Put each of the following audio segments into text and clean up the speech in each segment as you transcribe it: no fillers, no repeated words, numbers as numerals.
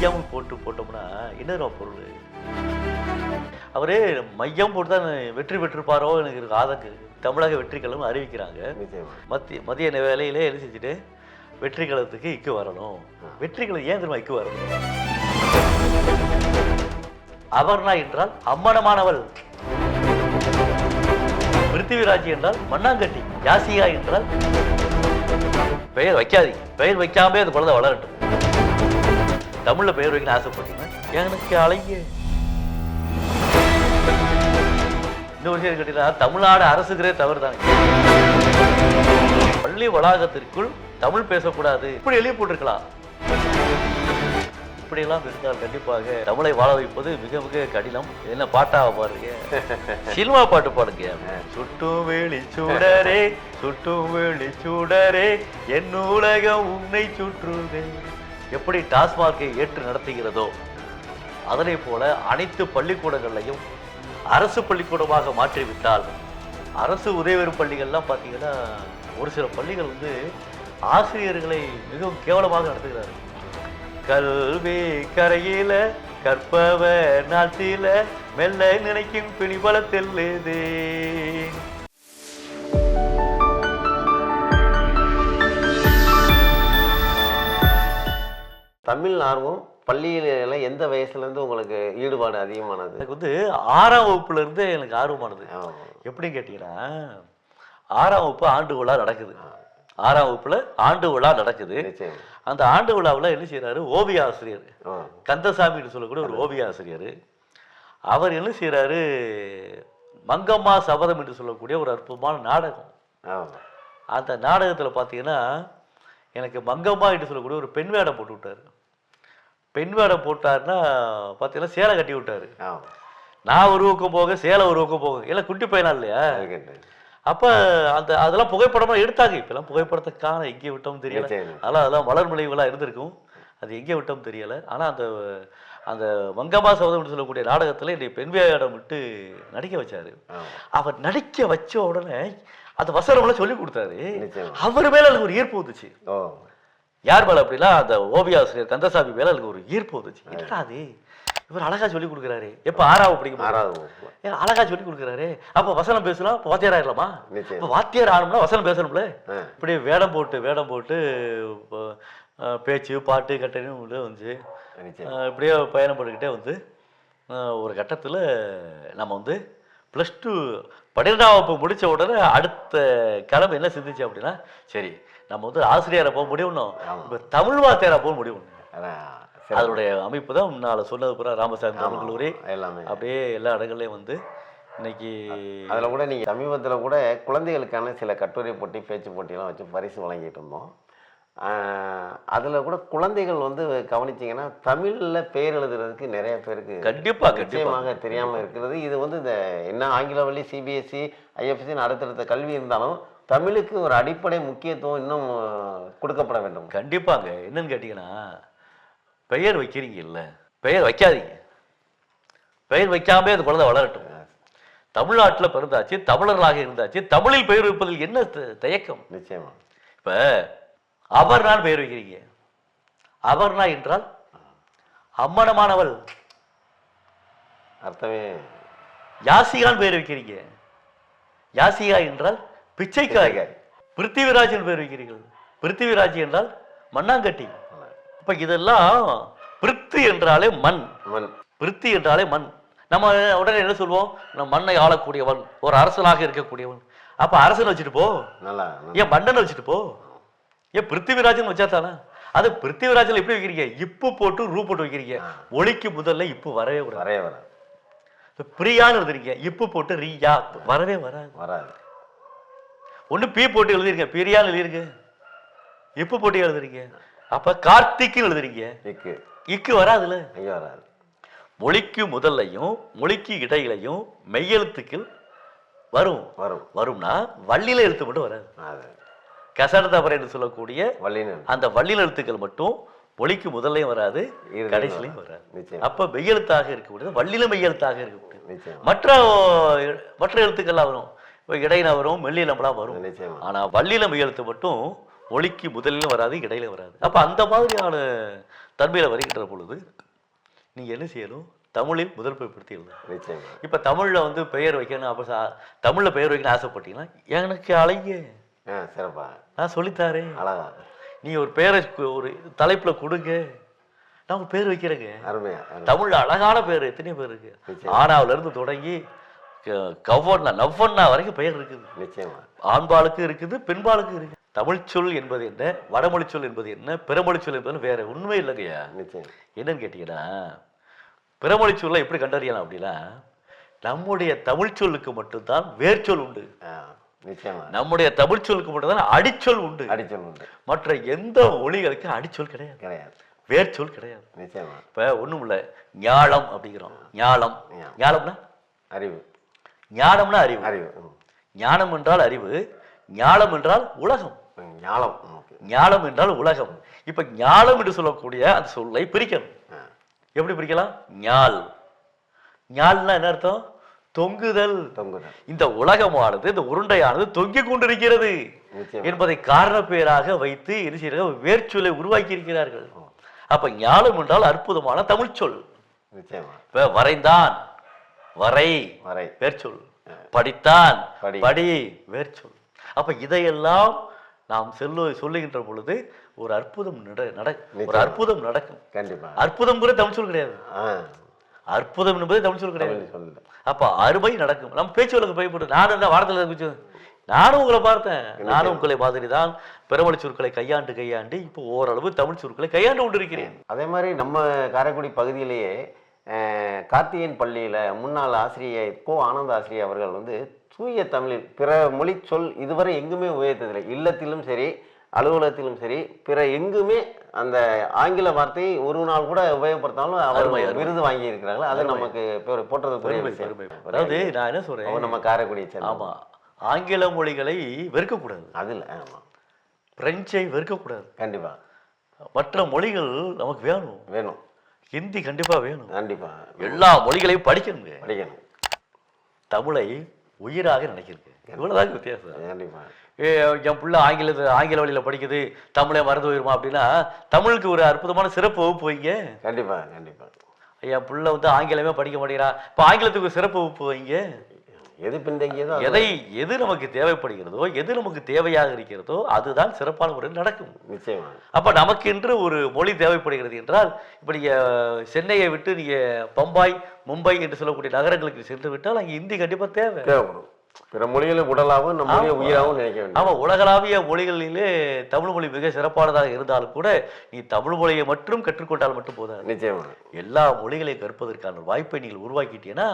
மையம் போட்டோம்னா என்ன பொருள்? அவரு மையம் போட்டு தான் வெற்றி பெற்றிருப்பாரோ எனக்கு இருக்கு ஆதங்கு. தமிழக வெற்றி கழகம் அறிவிக்கிறாங்க. மத்திய வேலையிலே என்ன செஞ்சுட்டு வெற்றி கழகத்துக்கு இக்கு வரணும். வெற்றி கழகம் ஏன் தெரியுமா இக்கு வரணும்? அபர்ணா என்றால் அம்மனமானவள், பிருத்திவிராஜ் என்றால் மண்ணாங்கட்டி, யாசிகா என்றால் பெயர் வைக்காதீங்க. பெயர் வைக்காமலே அந்த குழந்தை வளரட்டும். தமிழ்ல பெயர் வைக்கணும்னு ஆசைப்பட்டீங்கன்னா எனக்கு அழகிய இன்னொரு விஷயம் கேட்டீங்கன்னா தமிழ்நாடு அரசுக்கிறே தவறு தானே. பள்ளி வளாகத்திற்குள் தமிழ் பேசக்கூடாது இப்படி எழுதி போட்டிருக்கலாம். இப்படியெல்லாம் இருந்தால் கண்டிப்பாக தமிழை வாழ வைப்பது மிக மிக கடினம். என்ன பாட்டாக பாருங்க, சினிமா பாட்டு பாடுங்க. சுட்டும் வெளி சூடரே, சுட்டும் வெளி சூடரே, என் உலகம் உன்னை சுற்றுதே. எப்படி டாஸ்மார்க்கை ஏற்று நடத்துகிறதோ அதனை போல அனைத்து பள்ளிக்கூடங்களையும் அரசு பள்ளிக்கூடமாக மாற்றிவிட்டால், அரசு உதவி பள்ளிகள்லாம் பார்த்தீங்கன்னா ஒரு சில பள்ளிகள் ஆசிரியர்களை மிகவும் கேவலமாக நடத்துகிறார்கள். கல்வி கரையில கற்பவ நாட்டில மெல்ல நினைக்கும் பிணிபல தெல்லுதே. தமிழ் ஆர்வம் பள்ளியில எந்த வயசுல இருந்து உங்களுக்கு ஈடுபாடு அதிகமானது? எனக்கு 6ஆம் வகுப்புல இருந்து எனக்கு ஆர்வமானது. எப்படின்னு கேட்டீங்கன்னா 6ஆம் வகுப்பு ஆண்டு விழா நடக்குது. 6ஆம் வகுப்புல ஆண்டு விழா நடக்குது. அந்த ஆண்டு விழாவில் என்ன செய்யறாரு, ஓவிய ஆசிரியர் கந்தசாமின்னு சொல்லக்கூடிய ஒரு ஓவிய ஆசிரியர், அவர் என்ன செய்யறாரு, மங்கம்மா சபதம் என்று சொல்லக்கூடிய ஒரு அற்புதமான நாடகம். அந்த நாடகத்தில் பார்த்தீங்கன்னா எனக்கு மங்கம்மா என்று சொல்லக்கூடிய ஒரு பெண் வேடம் போட்டு விட்டாரு. பெண் வேடம் போட்டாருன்னா பார்த்தீங்கன்னா சேலை கட்டி விட்டாரு. நான் ஒரு ஊக்கம் போக சேலை ஒரு ஊக்கம் போக எல்லாம் குட்டி பையனா இல்லையா. அப்போ அதெல்லாம் புகைப்படமாக எடுத்தாங்க. இப்பெல்லாம் புகைப்படத்தை காண எங்கே விட்டோம் தெரியல. அதெல்லாம் மலர் விளைவுலாம் இருந்திருக்கும், அது எங்கே விட்டோம் தெரியல. ஆனால் அந்த மங்கம்மா சபதம் சொல்லக்கூடிய நாடகத்தில் என்னுடைய பெண் வேடம் விட்டு நடிக்க வச்சாரு. அவர் நடிக்க வச்ச உடனே அந்த வசனம்லாம் சொல்லி கொடுத்தாரு. அவர் மேல எனக்கு ஒரு ஈர்ப்பு வந்துச்சு. யார் மேல அப்படின்னா அந்த ஓவியாசிரியர் கந்தசாமி மேல எனக்கு ஒரு ஈர்ப்பு வந்துச்சு. என்னடா அது இவர் அழகா சொல்லி கொடுக்குறாரு. எப்ப 6ஆவது படிக்கும் அழகா சொல்லி கொடுக்குறாரு. அப்ப வசனம் பேசலாம், இப்ப வாத்தியார் ஆயிடலாமா? இப்ப வாத்தியார் ஆகணும்னா வசனம் பேசணும்ல. இப்படி வேடம் போட்டு பேச்சு பாட்டு கட்டணும் வந்து இப்படியே பயணம் பண்ணிக்கிட்டே ஒரு கட்டத்தில் நம்ம +2 12ஆம் வகுப்பு முடிச்ச உடனே அடுத்த கிழமை என்ன சிந்திச்சு அப்படின்னா, சரி நம்ம ஆசிரியரை போக முடியணும், இப்போ தமிழ் வாத்தியாரா போக முடியும். அதனுடைய அமைப்பு தான் முன்னால் சொன்னது பூரா ராமசாமி தமிழ் கல்லூரி எல்லாமே அப்படியே எல்லா இடங்கள்லையும் இன்னைக்கு. அதில் கூட நீங்கள் சமீபத்தில் கூட குழந்தைகளுக்கான சில கட்டுரை போட்டி பேச்சு போட்டியெல்லாம் வச்சு பரிசு வழங்கிட்டு இருந்தோம். அதில் கூட குழந்தைகள் கவனிச்சிங்கன்னா தமிழில் பெயர் எழுதுறதுக்கு நிறைய பேருக்கு நிச்சயமாக தெரியாமல் இருக்கிறது. இது இந்த என்ன ஆங்கில வழி சிபிஎஸ்சி ஐஎஃப்சின்னு அடுத்தடுத்த கல்வி இருந்தாலும் தமிழுக்கு ஒரு அடிப்படை முக்கியத்துவம் இன்னும் கொடுக்கப்பட வேண்டும். கண்டிப்பாங்க. என்னன்னு கேட்டிங்கன்னா, பெயர் வைக்கிறீங்க இல்லை, பெயர் வைக்காதீங்க. பெயர் வைக்காமலே அந்த குழந்தை வளரட்டும். தமிழ்நாட்டில் பிறந்தாச்சு, தமிழர்களாக இருந்தாச்சு, தமிழில் பெயர் வைப்பதில் என்ன தயக்கம்? நிச்சயமா. இப்போ அபர்ணான்னு பெயர் வைக்கிறீங்க. அபர்ணா என்றால் அம்மனமானவள், அர்த்தமே. யாசிகான்னு பெயர் வைக்கிறீங்க. யாசிகா என்றால் பிச்சைக்காரி. பிருத்திவிராஜன் பெயர் வைக்கிறீர்கள். பிருத்திவிராஜ் என்றால் மண்ணாங்கட்டி. அப்ப இதெல்லாம் பிருத்தி என்றாலே மண், பிருத்தி என்றாலே மண். நம்ம உடனே என்ன சொல்வோம், நம்ம மண்ணை ஆளக்கூடியவன், ஒரு அரசனாக இருக்கக்கூடியவன். அப்ப அரசன் வச்சுட்டு போ, ஏன் மன்னன் வச்சுட்டு போ, ஏன் பிருத்திவிராஜன் வச்சா தானே. அது பிருத்திவிராஜன் எப்படி வைக்கிறீங்க, இப்பு போட்டு ரூ போட்டு வைக்கிறீங்க. ஒளிக்கு முதல்ல இப்பு வரவே வர. பிரியான்னு எழுதுறீங்க, இப்பு போட்டு ரீயா வரவே வராது. ஒண்ணு பி போட்டு எழுதிருங்க, பிரியான்னு எழுதிருங்க, இப்பு போட்டு எழுதுறீங்க. அப்ப கார்த்திக்கு எழுதுறீங்க, இக்கு வராதுல. மொழிக்கு முதல்லையும் மொழிக்கு இடையிலையும் மெய்யெழுத்துக்கள் வரும்னா வள்ளியில எழுத்து மட்டும் வராது. கசடதபரை என்று சொல்லக்கூடிய அந்த வள்ளியில எழுத்துக்கள் மட்டும் மொழிக்கு முதல்லையும் வராது, கடைசிலையும் வராது. அப்ப மெய்யெழுத்தாக இருக்கக்கூடியது வள்ளியில மெய்யெழுத்தாக இருக்கக்கூடியது. மற்ற எழுத்துக்கள்லாம் வரும், இடையில வரும், மெல்லியலம்பெல்லாம் வரும். ஆனா வள்ளியில மெய்யெழுத்து மட்டும் மொழிக்கு முதலிலும் வராது, இடையில வராது. அப்ப அந்த மாதிரியான தன்மையில் வருகின்ற பொழுது நீங்கள் என்ன செய்யணும், தமிழில் முதல் படுத்தி எழுதணும். இப்போ தமிழில் வந்து பெயர் வைக்கணும், அப்போ தமிழில் பெயர் வைக்கணும்னு ஆசைப்பட்டீங்கன்னா எனக்கு அழகிய சிறப்பா நான் சொல்லித்தாரேன். அழகா நீங்கள் ஒரு பேரை ஒரு தலைப்பில் கொடுங்க, நான் ஒரு பேர் வைக்கிறேங்க. அருமையா தமிழில் அழகான பேர் எத்தனையோ பேர் இருக்கு. ஆனாவிலேருந்து தொடங்கி கவ்வண்ணா நவ்வண்ணா வரைக்கும் பெயர் இருக்குது. நிச்சயமா ஆண்பாளுக்கு இருக்குது, பெண்பாளுக்கு இருக்குது. தமிழ் சொல் என்பது என்ன, வடமொழி சொல் என்பது என்ன, பிறமொழி சொல் என்பது வேற உண்மை இல்லைங்கய்யா. நிச்சயம் என்னன்னு கேட்டீங்கன்னா, பிறமொழி சொல்ல எப்படி கண்டறியலாம் அப்படின்னா, நம்முடைய தமிழ் சொல்லுக்கு மட்டும்தான் வேர்ச்சொல் உண்டு. நிச்சயமா நம்முடைய தமிழ் சொல்லுக்கு மட்டும்தான் அடிச்சொல் உண்டு. அடிச்சொல் உண்டு. மற்ற எந்த மொழிகளுக்கு அடிச்சொல் கிடையாது, கிடையாது, வேர்ச்சொல் கிடையாது. நிச்சயமா. இப்ப ஒண்ணும் இல்ல, ஞாலம் அப்படிங்கிறோம். ஞாலம், ஞாலம்னா அறிவு, ஞானம்னா அறிவு. அறிவு, ஞானம் என்றால் அறிவு, ஞாலம் என்றால் உலகம். ஞாலம், ஞாலம் என்றால் உலகம். இப்ப ஞாலம் என்று சொல்லக்கூடிய அந்த சொல்லை பிரிக்கணும். எப்படி பிரிக்கலாம்? ஞால், ஞால்னா என்ன அர்த்தம்? தொங்குதல். இந்த உலகமானது, இந்த உருண்டையானது தொங்கிக் கொண்டிருக்கிறது என்பதை காரண பெயராக வைத்து என்ன செய்யறாங்க, வேர்ச்சொல்லை உருவாக்கி இருக்கிறார்கள். அப்ப ஞாலம் என்றால் அற்புதமான தமிழ் சொல். இப்ப வரைந்தான், வரை வேர்ச்சொல், படித்தான், படி வேர்ச்சொல். அப்ப இதையெல்லாம் நாம் சொல்லுகின்ற பொழுது ஒரு அற்புதம் ஒரு அற்புதம் நடக்கும். கண்டிப்பா. அற்புதம் கூட தமிழ் சொல் கிடையாது. அற்புதம் என்பது தமிழ் சொல் கிடையாது. அப்ப அருமை நடக்கும். நம்ம பேச்சு வழக்கு பயப்பட்டு நானும் தான் வாரத்தில் நானும் உங்களை பார்த்தேன், நானும் உங்களை மாதிரி தான் பிறமொழி சொற்களை கையாண்டு இப்போ ஓரளவு தமிழ் சொற்களை கையாண்டு கொண்டிருக்கிறேன். அதே மாதிரி நம்ம காரைக்குடி பகுதியிலேயே கார்த்திகேயன் பள்ளியில முன்னாள் ஆசிரியர் கோ ஆனந்த ஆசிரியர் அவர்கள் வந்து தூய தமிழில் பிற மொழி சொல் இதுவரை எங்குமே உபயோகித்ததில்லை. இல்லத்திலும் சரி, அலுவலகத்திலும் சரி, பிற எங்குமே அந்த ஆங்கில வார்த்தையை ஒரு நாள் கூட உபயோகப்படுத்தாலும் அவர் விருது வாங்கி இருக்கிறார்கள். அது நமக்கு போட்டது. அதாவது நான் என்ன சொல்றேன், நம்ம காரைக்குடியை ஆமா, ஆங்கில மொழிகளை வெறுக்கக்கூடாது. அதுல ஆமா, பிரெஞ்சை வெறுக்கக்கூடாது. கண்டிப்பா. மற்ற மொழிகள் நமக்கு வேணும். ஹிந்தி கண்டிப்பா வேணும். கண்டிப்பா. எல்லா மொழிகளையும் படிக்கணும். தமிழை உயிராக நினைக்கிறது. இவ்வளவுதான் வித்தியாசம். கண்டிப்பா. என் பிள்ளை ஆங்கில வழியில படிக்குது, தமிழை மறந்து போயிருமா அப்படின்னா, தமிழுக்கு ஒரு அற்புதமான சிறப்பு வகுப்பு வைங்க. கண்டிப்பா. என் பிள்ளை வந்து ஆங்கிலமே படிக்க மாட்டேங்கிறா, இப்ப ஆங்கிலத்துக்கு சிறப்பு வகுப்பு வைங்க. எது பின்தங்கியதோ, எது நமக்கு தேவைப்படுகிறதோ, எது நமக்கு தேவையாக இருக்கிறதோ அதுதான் சிறப்பான முறையில் நடக்கும். நிச்சயமா. அப்ப நமக்கு என்று ஒரு மொழி தேவைப்படுகிறது என்றால், இப்ப நீங்க சென்னையை விட்டு நீங்க பம்பாய், மும்பை என்று சொல்லக்கூடிய நகரங்களுக்கு சென்று விட்டால் அங்கே ஹிந்தி கண்டிப்பா தேவைப்படும். பிற மொழிகளை உடலாவும் நம்ம உயிராகவும் நினைக்க வேண்டும். ஆமா, உலகளாவிய மொழிகளிலே தமிழ் மொழி மிக சிறப்பானதாக இருந்தாலும் கூட நீ தமிழ் மொழியை மட்டும் கற்றுக்கொண்டால் மட்டும் போதாது. நிச்சயமா. எல்லா மொழிகளையும் கற்பதற்கான வாய்ப்பை நீங்கள் உருவாக்கிட்டீங்கன்னா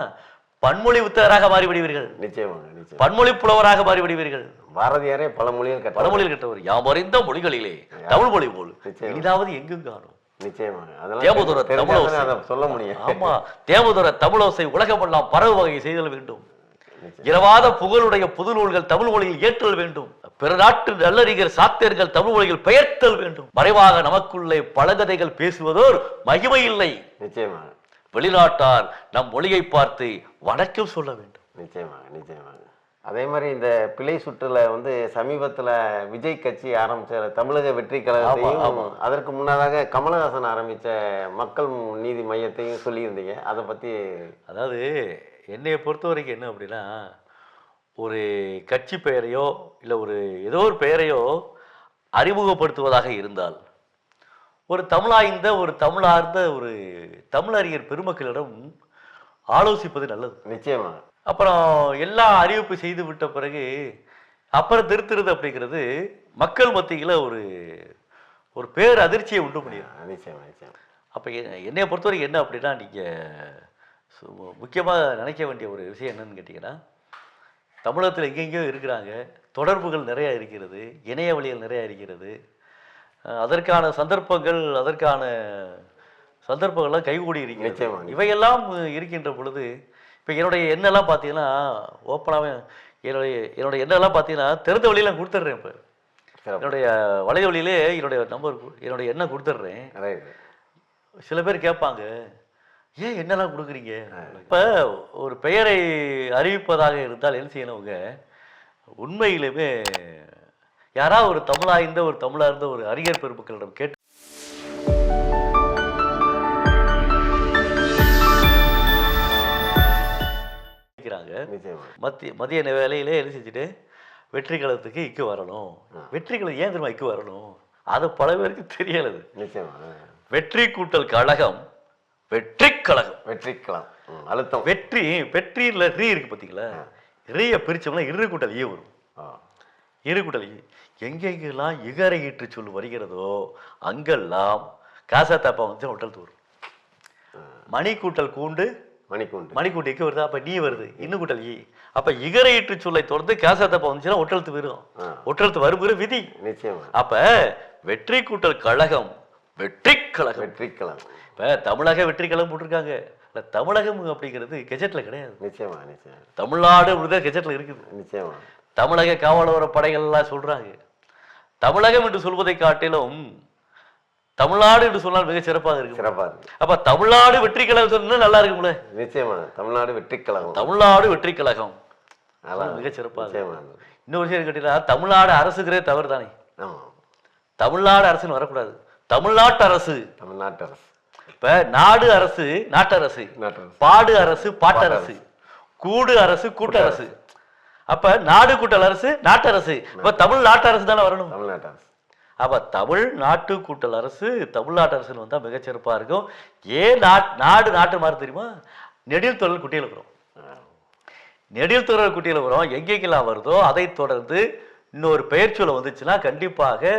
பன்மொழி புத்தகராக மாறிவிடுவீர்கள். நிச்சயமா. பன்மொழி புலவராக மாறிவிடுவீர்கள். பாரதியாரே பல மொழிகள் கற்றவர். யாம் அறிந்த மொழிகளிலே தமிழ் மொழி போல் இனிதாவது எங்கும் காணும். நிச்சயமா. சொல்ல முடியும். ஆமா, தேவதுர தமிழோசை உலகமெல்லாம் பரவு வகை செய்தல் வேண்டும். இரவாத புகழுடைய புது நூல்கள் தமிழ் மொழியில் ஏற்றல் வேண்டும். பிற நாட்டு நல்லறிஞர் சாத்தியர்கள் தமிழ் மொழியில் பெயர்த்தல் வேண்டும். மறைவாக நமக்குள்ளே பழகதைகள் பேசுவதோர் மகிமை இல்லை. நிச்சயமா. வெளிநாட்டார் நம் மொழியை பார்த்து வணக்கம் சொல்ல வேண்டும். நிச்சயமாக. அதே மாதிரி இந்த பிழை சுற்றுல வந்து சமீபத்தில் விஜய் கட்சி ஆரம்பிச்ச தமிழக வெற்றி கழகத்தையும், அதற்கு முன்னதாக கமலஹாசன் ஆரம்பித்த மக்கள் நீதி மையத்தையும் சொல்லியிருந்தீங்க. அதை பற்றி, அதாவது என்னையை பொறுத்த வரைக்கும் என்ன அப்படின்னா, ஒரு கட்சி பெயரையோ இல்லை ஏதோ ஒரு பெயரையோ அறிமுகப்படுத்துவதாக இருந்தால் ஒரு தமிழாய்ந்த தமிழார்ந்த தமிழறிஞர் பெருமக்களிடம் ஆலோசிப்பது நல்லது. நிச்சயமா. அப்புறம் எல்லா அறிவிப்பு செய்து விட்ட பிறகு அப்புறம் திருத்துறது அப்படிங்கிறது மக்கள் மத்தியில் ஒரு பேர் அதிர்ச்சியை உண்டு பண்ணிடும். நிச்சயம். அப்போ என்னைய பொறுத்த வரைக்கும் என்ன அப்படின்னா, நீங்கள் முக்கியமாக நினைக்க வேண்டிய ஒரு விஷயம் என்னன்னு கேட்டிங்கன்னா, தமிழகத்தில் எங்கெங்கேயோ இருக்கிறாங்க, தொடர்புகள் நிறையா இருக்கிறது, இணைய வழிகள் நிறையா இருக்கிறது, அதற்கான சந்தர்ப்பங்கள்லாம் கைகூடி இருக்கிறது. இவையெல்லாம் இருக்கின்ற பொழுது இப்போ என்னுடைய எண்ணெல்லாம் பார்த்தீங்கன்னா, ஓப்பனாகவே என்னுடைய எண்ணெல்லாம் பார்த்தீங்கன்னா திறந்த வழியெல்லாம் கொடுத்துட்றேன். இப்போ என்னுடைய வலைய வழியிலே என்னுடைய எண்ணெய் கொடுத்துட்றேன். சில பேர் கேட்பாங்க, ஏன் என்னெல்லாம் கொடுக்குறீங்க? இப்போ ஒரு பெயரை அறிவிப்பதாக இருந்தால் என்ன செய்யணுங்க, உண்மையிலுமே யாராவது ஒரு தமிழார்ந்த ஒரு அறிஞர் பெருமக்களிடம் கேட்டு நிச்சயமா. மதிய வேலையிலே என்ன செஞ்சுட்டு வெற்றி கழகத்துக்கு இக்கு வரணும். வெற்றி கழகம் ஏன் தெரியுமா இக்கு வரணும்? அது பல பேருக்கு தெரியலது. நிச்சயமா. வெற்றி கூட்டல் கழகம் வெற்றி கழகம். வெற்றிக்கலாம் அழுத்தம். வெற்றியில் ரீ இருக்கு பார்த்தீங்களா? ரீயை பிரிச்சோம்னா இரு கூட்டல் ஈ வரும். இரு கூட்டல் ஈ. எங்கெங்கெல்லாம் இகரை ஈற்று சொல் வருகிறதோ அங்கெல்லாம் காசா தாப்பா வந்து ஒட்டல் வரும். மணி கூட்டல் கூண்டு மணிக்கூட்டு இக்கு வருது, அப்ப நீ வருது, இன்னும் கூட்டல் ஈ. அப்ப இகரை ஈற்று சொல்லை தொடர்ந்து காசா தாப்பா வந்துச்சுன்னா ஒட்டெழுத்து வரும். ஒட்டெழுத்து வருகிற விதி. நிச்சயமா. அப்ப வெற்றி கூட்டல் கழகம் வெற்றி கழகம். இப்ப தமிழக வெற்றி கழகம் போட்டிருக்காங்க. தமிழகம் அப்படிங்கிறது கெஜெட்ல கிடையாது. நிச்சயமா நிச்சயமா. தமிழ்நாடு அப்படிதான் கெஜெட்ல இருக்குது. நிச்சயமா. தமிழக காவலர படைகள் எல்லாம் சொல்றாங்க. தமிழகம் என்று சொல்வதை காட்டிலும் தமிழ்நாடு என்று சொன்னால் மிக சிறப்பாக இருக்கு. சிறப்பாக இருக்கு. அப்ப தமிழ்நாடு வெற்றி கழகம் சொன்னா நல்லா இருக்கும்ல. நிச்சயமா. தமிழ்நாடு வெற்றி கழகம். தமிழ்நாடு வெற்றி கழகம் மிக சிறப்பாக. இன்னொரு விஷயம் கேட்டீங்கன்னா தமிழ்நாடு அரசுங்கிறே தவறு தானே. தமிழ்நாடு அரசுன்னு வரக்கூடாது, தமிழ்நாட்டு அரசு. தமிழ்நாட்டு அரசு. இப்ப நாடு அரசு நாட்டரசு, பாடு அரசு பாட்டரசு, கூடு அரசு கூட்டரசு. அப்ப நாடு கூட்டல் அரசு நாட்டரசு. இப்ப தமிழ் நாட்டு அரசு தானே வரணும். தமிழ்நாட்டு அரசு. அப்ப தமிழ் நாட்டு கூட்டல் அரசு தமிழ்நாட்டு அரசுன்னு வந்தா மிகச்சிறப்பா இருக்கும். ஏன் நாடு நாட்டு மாதிரி தெரியுமா? நெடில் தொடர் குட்டியில் வரும். நெடில் தொடர் குட்டியில் வரும். எங்கெங்கெல்லாம் வருதோ அதை தொடர்ந்து இன்னொரு பெயர் சொல்ல வந்துச்சுன்னா கண்டிப்பாக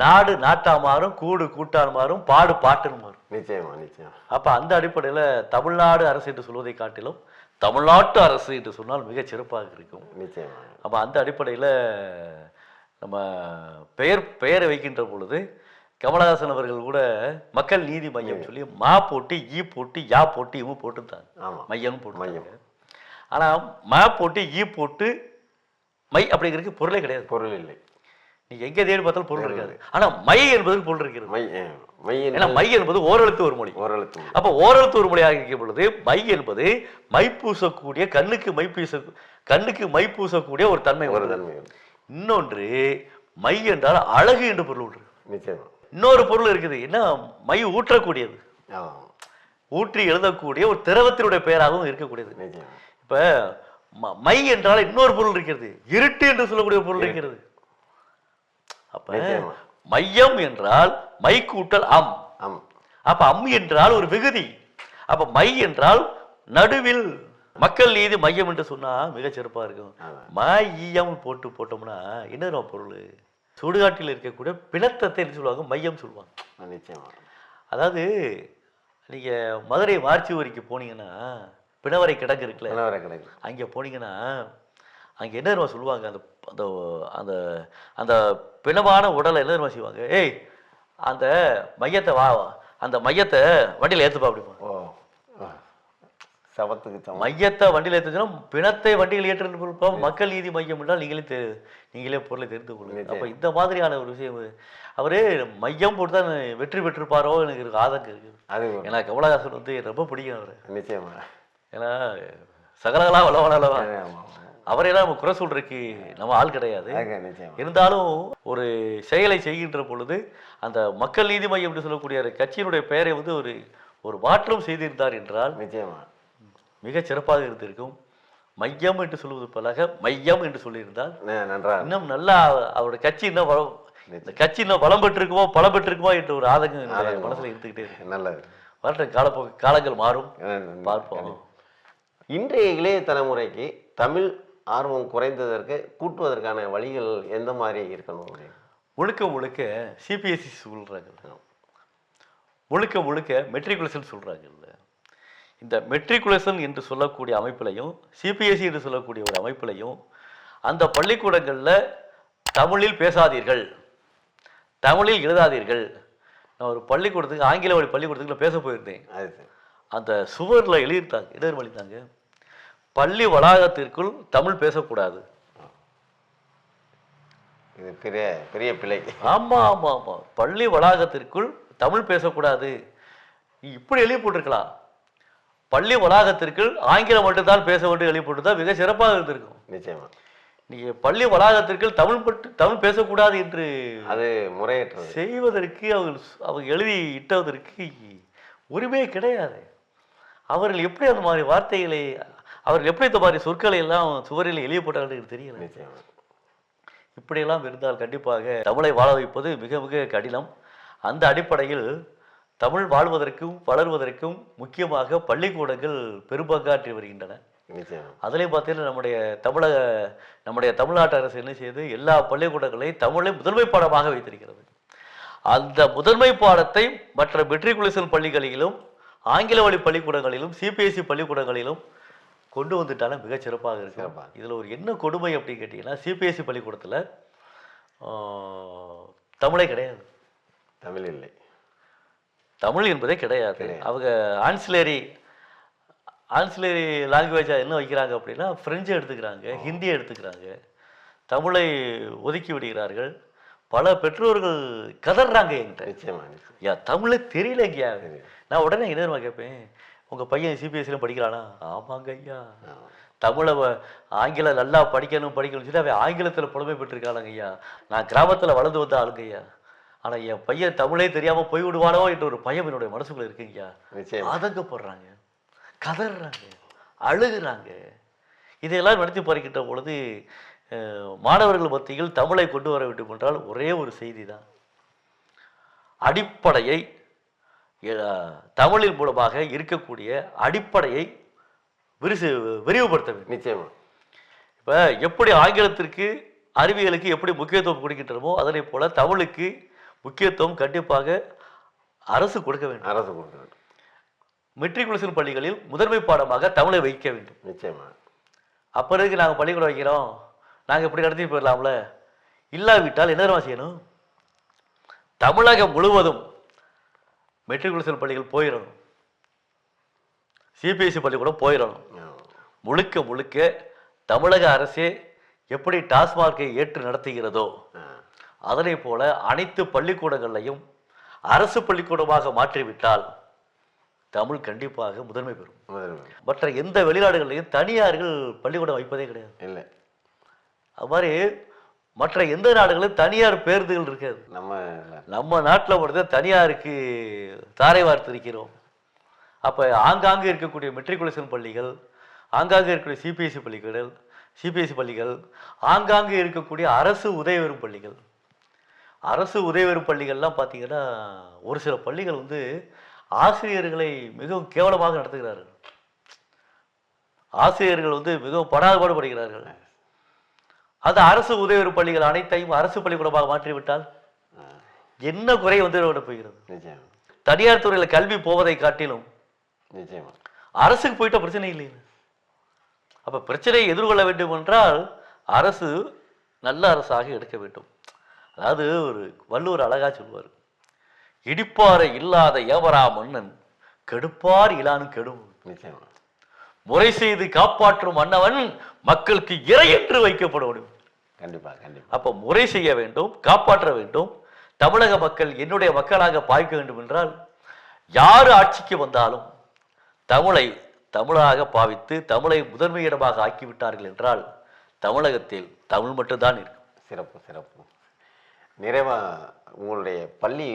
நாடு நாட்டா மாறும், கூடு கூட்டான் மாறும், பாடு பாட்டுன்னு மாறும். நிச்சயமா நிச்சயம். அப்ப அந்த அடிப்படையில தமிழ்நாடு அரசு என்று சொல்வதை காட்டிலும் தமிழ்நாட்டு அரசு என்று சொன்னால் மிக சிறப்பாக இருக்கும். நிச்சயமா. அப்ப அந்த அடிப்படையில நம்ம பெயரை வைக்கின்ற பொழுது கமலஹாசன் அவர்கள் கூட மக்கள் நீதி மையம் சொல்லி மா போட்டு ஈ போட்டு யா போட்டு இவ போட்டுட்டாங்க. மையம் போட்டு. ஆனா மா போட்டு ஈ போட்டு மை அப்படிங்கிறதுக்கு பொருளே கிடையாது. பொருள் இல்லை. நீ எங்க தேடி பார்த்தாலும் பொருள் இருக்காது. ஆனா மை என்பதற்கு பொருள் இருக்கிறது. மை என்பது ஓரெழுத்து ஒரு மொழி. அப்ப ஓரெழுத்து ஒரு மொழியாக இருக்கும் பொழுது மை என்பது மை பூசக்கூடிய கண்ணுக்கு மை பூசக்கூடிய ஒரு தன்மை. இன்னொன்று மை என்றால் அழகு என்று பொருள் உண்டு. இன்னொரு பொருள் இருக்குது, என்ன மை ஊற்றக்கூடியது, ஊற்றி எழுதக்கூடிய ஒரு திரவத்தினுடைய பெயராகவும் இருக்கக்கூடியது. இப்ப மை என்றால் இன்னொரு பொருள் இருக்கிறது, இருட்டு என்று சொல்லக்கூடிய பொருள் இருக்கிறது. அப்ப மையம் என்றால் மை கூட்டல் அம். அப்ப அம் என்றால் ஒரு விகுதி. அப்ப மை என்றால் நடுவில். மக்கள் நீதி மையம் என்று சொன்னா மிக சிறப்பா இருக்கும். மையம் போட்டோம்னா என்ன பொருள்? சுடுகாட்டில் இருக்கக்கூடிய பிணத்தத்தை என்ன சொல்லுவாங்க? மையம் சொல்லுவாங்க. அதாவது நீங்க மதுரை மார்ச்சுவரிக்கு போனீங்கன்னா பிணவரை கிடங்கு இருக்குல்ல, அங்க போனீங்கன்னா அங்க என்ன சொல்லுவாங்க? அந்த அந்த அந்த பிணமான உடலை என்ன செய்வாங்க? ஏய் அந்த மையத்தை அந்த மையத்தை வண்டியில் ஏற்றுப்பா அப்படிமா. மையத்தை வண்டியில் ஏற்றுச்சுன்னா பிணத்தை வண்டியில் ஏற்று மக்கள் நீதி மையம் என்றால் நீங்களே பொருளை தெரிந்து கொள்ளுங்க. அப்போ இந்த மாதிரியான ஒரு விஷயம் அவரு மையம் போட்டு தான் வெற்றி பெற்றிருப்பாரோ எனக்கு ஆதங்கம் இருக்குது. ஏன்னா கமலஹாசன் வந்து ரொம்ப பிடிக்கும் அவரு. நிச்சயமா. ஏன்னா சகலகலா வளவளவா அவரையெல்லாம் நம்ம குறை சொல்றதுக்கு நம்ம ஆள் கிடையாது. இருந்தாலும் ஒரு செயலை செய்கின்ற பொழுது அந்த மக்கள் நீதி மையம் என்று சொல்லக்கூடிய கட்சியினுடைய பெயரை வந்து ஒரு மாற்றம் செய்திருந்தார் என்றால் நிச்சயமா மிக சிறப்பாக இருந்திருக்கும். மையம் என்று சொல்வது பலக மையம் என்று சொல்லியிருந்தால் இன்னும் நல்லா அவருடைய கட்சி இன்னும் பலம் பெற்றிருக்குமோ என்ற ஒரு ஆதங்கம் மனசுல இருந்துகிட்டே இருக்கு. நல்லது. வரட்டும், காலங்கள் மாறும், பார்ப்போம். இன்றைய இளைய தலைமுறைக்கு தமிழ் ஆர்வம் குறைந்ததற்கு கூட்டுவதற்கான வழிகள் எந்த மாதிரி இருக்கணும்? முழுக்க சிபிஎஸ்சி சொல்றாங்க, முழுக்க மெட்ரிகுலேஷன் சொல்றாங்க. இந்த மெட்ரிகுலேஷன் என்று சொல்லக்கூடிய அமைப்பிலையும் சிபிஎஸ்சி என்று சொல்லக்கூடிய ஒரு அமைப்பிலையும் அந்த பள்ளிக்கூடங்களில் தமிழில் பேசாதீர்கள், தமிழில் எழுதாதீர்கள். நான் ஒரு பள்ளிக்கூடத்துக்கு ஆங்கில வழி பள்ளிக்கூடத்துக்கு பேச போயிருந்தேன். அந்த சுவரில் எழுதியிருந்தாங்க பள்ளி வளாகத்திற்குள் தமிழ் பேசக்கூடாது. இது பெரிய பிழை. ஆமா, பள்ளி வளாகத்திற்குள் தமிழ் பேசக்கூடாது. நீ இப்படி எழுதி போட்டிருக்கலாம், பள்ளி வளாகத்திற்குள் ஆங்கிலம் மட்டும்தான் பேச வேண்டும் எழுதி போட்டுதான் மிக சிறப்பாக இருந்திருக்கும். நிச்சயமா. நீங்க பள்ளி வளாகத்திற்குள் தமிழ் பேசக்கூடாது என்று அது முறையற்ற செய்வதற்கு அவங்க எழுதி இட்டதற்கு உரிமையே கிடையாது. அவர்கள் எப்படி அந்த மாதிரி வார்த்தைகளை அவர்கள் எப்படி இந்த மாதிரி சொற்களை எல்லாம் சுவரில் எழுதி போட்டார்கள் எனக்கு தெரியல. நிச்சயமா. இப்படியெல்லாம் இருந்தால் கண்டிப்பாக தமிழை வாழ வைப்பது மிக மிக கடினம். அந்த அடிப்படையில் தமிழ் வாழ்வதற்கும் வளர்வதற்கும் முக்கியமாக பள்ளிக்கூடங்கள் பெரும்பங்காற்றி வருகின்றன. அதிலே பார்த்தீங்கன்னா நம்முடைய தமிழ்நாட்டு அரசு என்ன செய்யுது, எல்லா பள்ளிக்கூடங்களையும் தமிழை முதன்மை பாடமாக வைத்திருக்கிறது. அந்த முதன்மை பாடத்தை மற்ற மெட்ரிகுலேஷன் பள்ளிகளிலும் ஆங்கில வழி பள்ளிக்கூடங்களிலும் சிபிஎஸ்சி பள்ளிக்கூடங்களிலும் கொண்டு வந்துட்டாலும் மிகச்சிறப்பாக இருக்கு. இதில் ஒரு என்ன கொடுமை அப்படின்னு கேட்டிங்கன்னா, சிபிஎஸ்சி பள்ளிக்கூடத்தில் தமிழே கிடையாது, தமிழ் இல்லை, தமிழ் என்பதே கிடையாது. அவங்க ஆன்சிலரி லாங்குவேஜாக என்ன வைக்கிறாங்க அப்படின்னா, ஃப்ரெஞ்சு எடுத்துக்கிறாங்க, ஹிந்தியை எடுத்துக்கிறாங்க, தமிழை ஒதுக்கி விடுகிறார்கள். பல பெற்றோர்கள் கதறாங்க என்கிட்ட, யா தமிழே தெரியலங்கய்யா. நான் உடனே என்ன கேட்பேன், உங்கள் பையன் சிபிஎஸ்சியில் படிக்கிறானா? ஆமாங்க ஐயா, தமிழை ஆங்கிலம் நல்லா படிக்கணும்னு சொல்லி அவன் ஆங்கிலத்தில் புலமை பெற்றிருக்காங்க ஐயா. நான் கிராமத்தில் வளர்ந்து வந்த ஆளுங்க ஐயா. ஆனால் என் பையன் தமிழே தெரியாமல் போய் விடுவானோ என்ற ஒரு பயம் என்னுடைய மனசுக்குள்ள இருக்குங்கய்யா. ஆதங்கப்படுறாங்க, கதறாங்க, அழுகுறாங்க. இதையெல்லாம் நடத்தி பார்க்கின்ற பொழுது மாணவர்கள் மத்தியில் தமிழை கொண்டு வர வேண்டும் என்றால் ஒரே ஒரு செய்தி தான், அடிப்படையை தமிழின் மூலமாக இருக்கக்கூடிய அடிப்படையை விரிவுபடுத்த வேண்டும். நிச்சயமா. இப்போ எப்படி ஆங்கிலத்திற்கு அறிவியலுக்கு எப்படி முக்கியத்துவம் கொடுக்கின்றமோ அதனை போல தமிழுக்கு முக்கியத்துவம் கண்டிப்பாக அரசு கொடுக்க வேண்டும். அரசு கொடுக்க வேண்டும். மெட்ரிகுலேஷன் பள்ளிகளில் முதன்மை பாடமாக தமிழை வைக்க வேண்டும். நிச்சயமா. அப்புறம் நாங்கள் பள்ளிக்கூடம் வைக்கிறோம், நாங்கள் இப்படி நடத்தி போயிடலாம்ல. இல்லாவிட்டால் என்ன செய்யணும், தமிழகம் முழுவதும் மெட்ரிகுலேஷன் பள்ளிகள் போயிடணும், சிபிஎஸ்சி பள்ளிக்கூடம் போயிடணும். முழுக்க முழுக்க தமிழக அரசே எப்படி டாஸ்மார்க்கை ஏற்று நடத்துகிறதோ அதனை போல அனைத்து பள்ளிக்கூடங்களையும் அரசு பள்ளிக்கூடமாக மாற்றிவிட்டால் தமிழ் கண்டிப்பாக முதன்மை பெறும். மற்ற எந்த வெளிநாடுகளிலையும் தனியார்கள் பள்ளிக்கூடம் வைப்பதே கிடையாது. இல்லை. அது மாதிரி மற்ற எந்த நாடுகளிலும் தனியார் பேருந்துகள் இருக்காது. நம்ம நாட்டில் மட்டும் தனியாருக்கு தாரை வார்த்திருக்கிறோம். அப்போ ஆங்காங்கே இருக்கக்கூடிய மெட்ரிகுலேஷன் பள்ளிகள், ஆங்காங்கே இருக்கக்கூடிய சிபிஎஸ்சி பள்ளிகள், ஆங்காங்கே இருக்கக்கூடிய அரசு உதவி பெறும் பள்ளிகள், அரசு உதவி பெறும் பள்ளிகள்லாம் பார்த்தீங்கன்னா ஒரு சில பள்ளிகள் ஆசிரியர்களை மிகவும் கேவலமாக நடத்துகிறார்கள். ஆசிரியர்கள் மிகவும் படாதபாடு படுகிறார்கள். அது அரசு உதவி பெறும் பள்ளிகள் அனைத்தையும் அரசு பள்ளிக்கூடமாக மாற்றிவிட்டால் என்ன குறை போகிறது? தனியார் துறையில் கல்வி போவதை காட்டிலும் அரசுக்கு போயிட்ட பிரச்சனை இல்லை. அப்ப பிரச்சனையை எதிர்கொள்ள வேண்டும் என்றால் அரசு நல்ல அரசாக எடுக்க வேண்டும். அதாவது ஒரு வள்ளுவர் அழகா சொல்வார், இடிப்பாறை இல்லாத ஏவரா மன்னன் கெடுப்பார் இலானு கெடும். முறை செய்து காப்பாற்றும் மன்னவன் மக்களுக்கு இறை என்று வைக்கப்படும். கண்டிப்பா கண்டிப்பா. அப்ப முறை செய்ய வேண்டும், காப்பாற்ற வேண்டும். தமிழக மக்கள் என்னுடைய மக்களாக பாய்க்க வேண்டும் என்றால் யாரு ஆட்சிக்கு வந்தாலும் தமிழாக பாவித்து தமிழை முதன்மை இடமாக ஆக்கிவிட்டார்கள் என்றால் தமிழகத்தில் தமிழ் மட்டும்தான் இருக்கும். சிறப்பு சிறப்பு. நிறைவா உங்களுடைய பள்ளி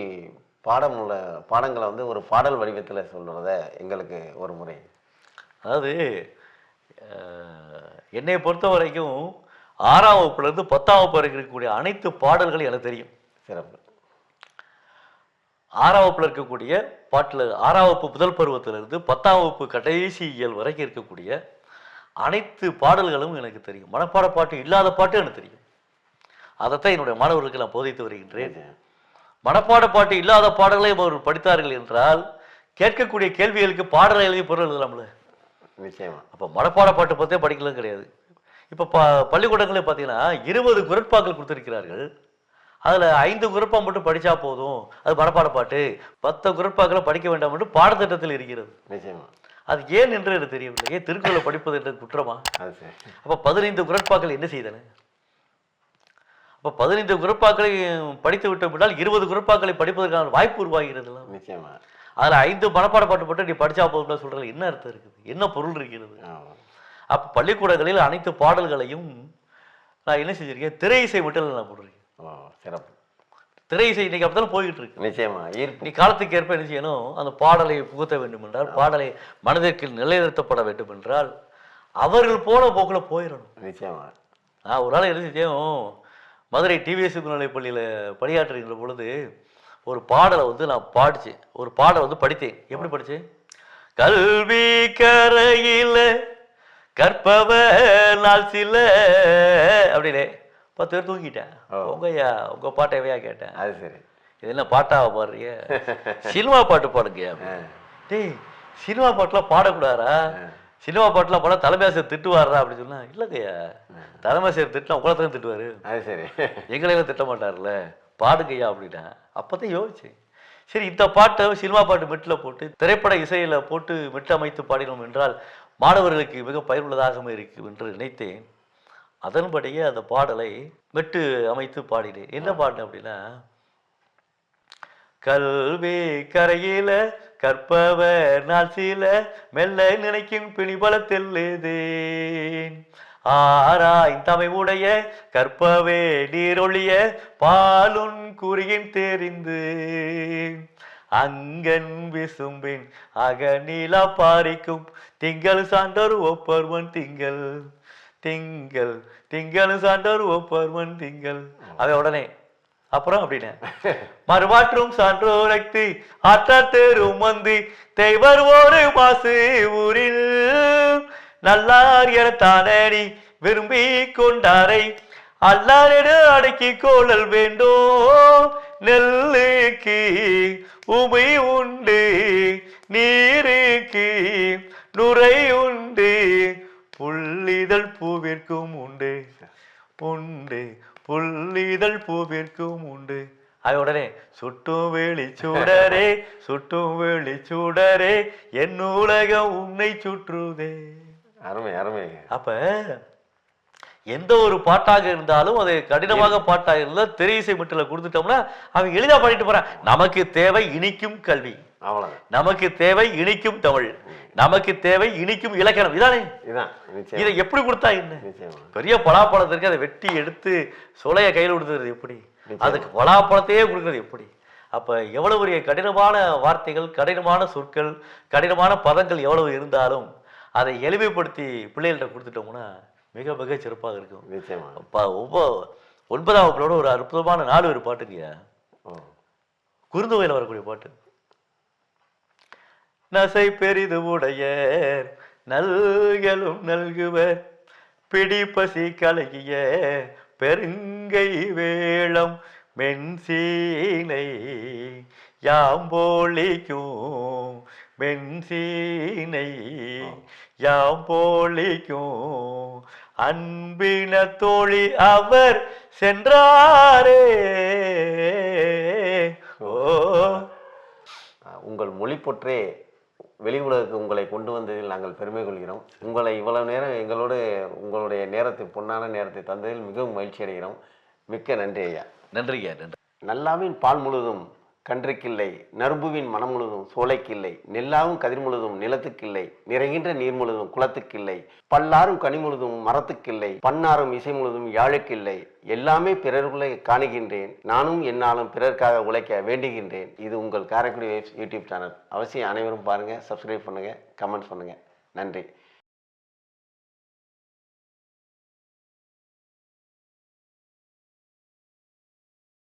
பாடங்களை ஒரு பாடல் வடிவத்தில் சொல்றத எங்களுக்கு ஒரு முறை. அதாவது என்னை பொறுத்த வரைக்கும் 6ஆம் வகுப்புலேருந்து 10ஆம் வகுப்பு வரைக்கும் இருக்கக்கூடிய அனைத்து பாடல்களும் எனக்கு தெரியும். சிறப்பு. 6ஆம் வகுப்பில் இருக்கக்கூடிய பாட்டில் 6ஆம் வகுப்பு முதல் பருவத்திலிருந்து 10ஆம் வகுப்பு கடைசி இயல் வரைக்கும் இருக்கக்கூடிய அனைத்து பாடல்களும் எனக்கு தெரியும். மனப்பாட பாட்டு இல்லாத பாட்டு எனக்கு தெரியும். அதைத்தான் என்னுடைய மாணவர்களுக்கு நான் போதித்து வருகின்றேன். மனப்பாட பாட்டு இல்லாத பாடல்களை அவர்கள் படித்தார்கள் என்றால் கேட்கக்கூடிய கேள்விகளுக்கு பாடலை எழுதி பொருள் எழுதலாம்ல. நிச்சயமா. அப்போ மனப்பாட பாட்டு பார்த்தே படிக்கலாம் கிடையாது. இப்போ பள்ளிக்கூடங்களே பார்த்தீங்கன்னா 20 குரட்பாக்கள் கொடுத்துருக்கிறார்கள். அதில் 5 குரட்பா மட்டும் படித்தா போதும், அது மனப்பாட பாட்டு. 10 குரட்பாக்களை படிக்க வேண்டாம் என்று பாடத்திட்டத்தில் இருக்கிறது. நிச்சயமா. அது ஏன் என்று எனக்கு தெரியவில்லை. ஏன் திருக்குறளை படிப்பது என்ற குற்றமா? அப்போ 15 குரட்பாக்கள் என்ன செய்தன? அப்போ 15 குரட்பாக்களை படித்து விட்டோம் என்றால் 20 குரட்பாக்களை படிப்பதற்கான வாய்ப்பு உருவாகிறது. நிச்சயமா. அதில் 5 மனப்பாட பாட்டு மட்டும் நீ படித்தா போதும் சொல்கிறது என்ன அர்த்தம் இருக்குது? என்ன பொருள் இருக்கிறது? அப்போ பள்ளிக்கூடங்களில் அனைத்து பாடல்களையும் நான் என்ன செஞ்சிருக்கேன், திரை இசை மட்டும் நான் போட்டிருக்கேன். சிறப்பு. திரை இசை இன்னைக்கு அப்படித்தான் போய்கிட்டு இருக்கு. நிச்சயமா. நீ காலத்துக்கு ஏற்ப என்ன செய்யணும், அந்த பாடலை புகுத்த வேண்டும் என்றால், பாடலை மனதிற்கு நிலைநிறுத்தப்பட வேண்டும் என்றால் அவர்கள் போன போக்கில் போயிடணும். நிச்சயமா. நான் ஒரு நாள் என்ன செஞ்சேன், மதுரை டிவிஎஸ் பள்ளியில் பணியாற்றுகின்ற பொழுது ஒரு பாடலை வந்து நான் பாடிச்சேன். ஒரு பாடலை வந்து படித்தேன். எப்படி படித்தேன்? கல்வி கரையில கற்பவ நாள் சில அப்படின்னு 10 பேர் தூங்கிட்டேன். உங்கய்யா உங்க பாட்டையா கேட்டேன். அது சரி. இது என்ன பாட்டாவை பாடுறீங்க? சினிமா பாட்டு பாடுங்க. டேய் சினிமா பாட்டுலாம் பாடக்கூடாதா? சினிமா பாட்டுலாம் பாட தலைமை ஆசிரியர் திட்டுவாரா அப்படின்னு சொன்னா, இல்லைங்கய்யா தலைமை ஆசிரியர் திட்டினா உங்களத்தான் திட்டுவாரு. அது சரி. எங்களையெல்லாம் திட்ட மாட்டார்ல, பாடுங்கய்யா அப்படின்ட்டேன். அப்பதான் யோசிச்சேன், சரி இந்த பாட்டை சினிமா பாட்டு மெட்டில் போட்டு திரைப்பட இசையில போட்டு மெட்டு அமைத்து பாடினோம் என்றால் மாணவர்களுக்கு மிக பயனுள்ளதாக இருக்கும் என்று நினைத்தேன். அதன்படியே அந்த பாடலை மெட்டு அமைத்து பாடினேன். என்ன பாடினேன் அப்படின்னா, கல்வி கரையில கற்பவர் நாள் சில மெல்ல நினைக்கும் பிணிபல தெல்லுதேன் ஆராய் தமை உடைய கற்பவே நீரொழிய பாலுன் குறியின் தெரிந்து அங்கன் விசும்பின் அகநிலா பாரிக்கும் திங்கள் சான்றோர் ஒப்பர்வன் திங்கள் திங்கள் திங்கள் சான்றோர் ஒப்பர்வன் திங்கள். அவன் உடனே அப்புறம் அப்படின்னு மறுமாற்றும் சான்றோரைத்து ஆற்றாத்தேரும் வந்து தெய்வர் ஒரு மாசு ஊரில் நல்லார் என தானடி விரும்பி கொண்டாரை அல்லாரெடு அடக்கி கோளல் வேண்டும் நெல்லுக்கு உமை உண்டு நீருக்கு நுரை உண்டு புள்ளிதழ் பூவிற்கும் உண்டு உண்டு புள்ளிதழ் பூவிற்கும் உண்டு. அது உடனே சுட்டும் வெளி சூடரே சுட்டும் வெளி சூடரே என் உலகம் உன்னை சுற்றுதே. அருமை அருமை. அப்ப எந்த ஒரு பாட்டாக இருந்தாலும் அது கடினமாக பாட்டாக இருந்தால் திரை இசை மெட்டில் கொடுத்துட்டோம்னா அவன் எளிதா பாடிட்டு போறான். நமக்கு தேவை இனிக்கும் கல்வி, நமக்கு தேவை இனிக்கும் தமிழ், நமக்கு தேவை இனிக்கும் இலக்கணம். இதானே இதை எப்படி கொடுத்தா என்ன? பெரிய பலாப்பழத்திற்கு அதை வெட்டி எடுத்து சுளைய கையில் கொடுத்துறது எப்படி, அதுக்கு பலாப்பழத்தையே கொடுக்கறது எப்படி? அப்ப எவ்வளவு பெரிய கடினமான வார்த்தைகள், கடினமான சொற்கள், கடினமான பதங்கள் எவ்வளவு இருந்தாலும் அதை எளிமைப்படுத்தி பிள்ளைகள்கிட்ட கொடுத்துட்டோம்னா மிக மிக சிறப்பாக இருக்கும். நிச்சயமா. 9ஆம் வகுப்போட ஒரு அற்புதமான 4 ஒரு பாட்டுங்க, குறுந்தொகையில் வரக்கூடிய பாட்டு. நசை பெரிது உடைய நல்களும் நல்குவர் பிடிப்பசி கலகிய பெருங்கை வேளம் மென்சீனை யாம்போலிக்கும் மென்சீனை யாம்போலிக்கும் அன்பின தோழி அவர் சென்றாரே. உங்கள் மொழி பொற்றே வெளி உலகுக்கு உங்களை கொண்டு வந்ததில் நாங்கள் பெருமை கொள்கிறோம். உங்களை இவ்வளவு நேரம் எங்களோடு உங்களுடைய நேரத்தை, பொன்னான நேரத்தை தந்ததில் மிகவும் மகிழ்ச்சி அடைகிறோம். மிக்க நன்றி ஐயா. நன்றி ஐயா. நன்றி. நல்லாவின் பால் முழுதும் கன்றுக்கில்லை, நறும்புவின் மனம் முழுதும் சோலைக்கில்லை, நெல்லாவும் கதிர் முழுதும் நிலத்துக்கில்லை, நிறைகின்ற நீர் முழுதும் குளத்துக்கில்லை, பல்லாரும் கனி முழுதும் மரத்துக்கில்லை, பன்னாரும் இசை முழுதும் யாழுக்கில்லை, எல்லாமே பிறர்களை காணுகின்றேன், நானும் என்னாலும் பிறருக்காக உழைக்க வேண்டுகின்றேன். இது உங்கள் காரைக்குடி யூடியூப் சேனல். அவசியம் அனைவரும் பாருங்கள், சப்ஸ்கிரைப் பண்ணுங்கள், கமெண்ட்ஸ் பண்ணுங்கள். நன்றி.